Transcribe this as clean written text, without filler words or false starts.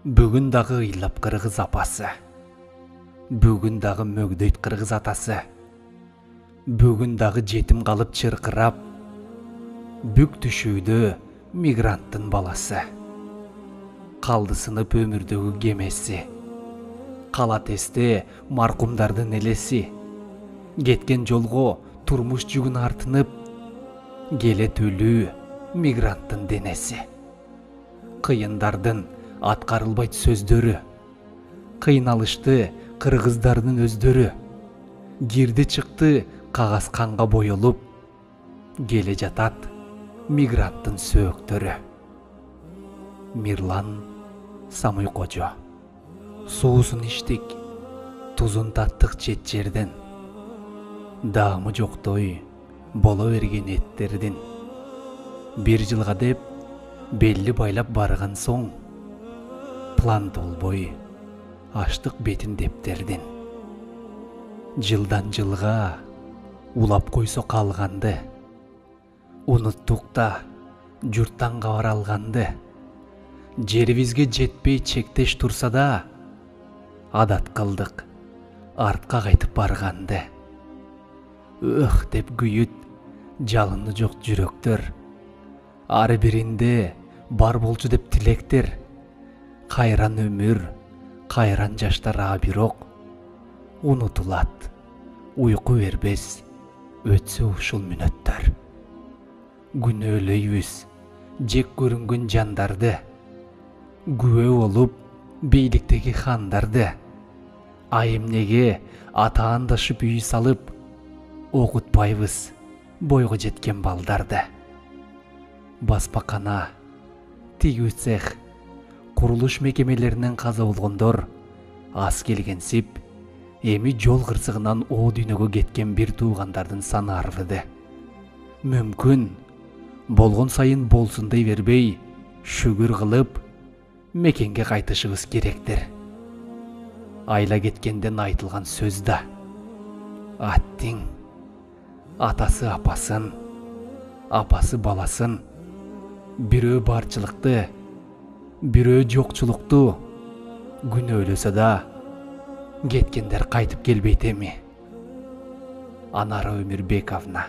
Бүгін дағы ыйлап қырғыз апасы, бүгін дағы мөгдөйт қырғыз атасы, бүгін дағы жетім қалып чырқырап, бүк түшүүдө мигранттын баласы. Қалды сынып өмірдегі кемесі, калат эсте маркумдардын элеси, кеткен жолго турмуш жүгүн артынып, келет өлүү мигранттын денеси. Кыйындардын аткарылбайт сөздөрү, кыйналышты кыргыздардын өздөрү, кирди чыкты кагаз канга боелуп, келе жатат мигранттын сөөктөрү. Мирлан Самуйкожо. Суусун иштик, тузун таттык чет жерден, даамы жоктой боло берген эттердин. Бир жылга деп белли байлап барган соң, план толбой аштык бетин дептердин. Жылдан жылга улап койсо калганды, унуттук да журттан кабар алганды. Жерибизге жетпей чектеш турса да, адат кылдык артка кайтып барганды. Өх деп күйүт жалыны жок жүрөктөр, ары биринде бар болчу деп тилектер. Кайран өмүр, кайран жаштар бирок унутулат, уйку бербес өтсө ушул мүнөттөр. Күнөөлөйбүз жек көрүнгөн жандарды, күбө болуп бийликтеги хандарды, айымнеге атаандашып үй салып, окутпайбыз бойго жеткен балдарды. Баспакана, тигүү цех, курулуш мекемелеринен каза болгондор аз келгенсип, эми жол кырсыгынан оо дүйнөгө кеткен бир туугандардын саны арыды. Мүмкүн болгон сайын болсун дей бербей, шүгүр кылып мекенге кайтышыбыз керектир. Айла кеткенден айтылган сөз да, аттиң атасы апасын, апасы баласын, бирөө барчылыкты, бирөө жокчулукту, күнөөлөсө да кеткендер кайтып келбейт эми. Анара Өмүрбековна.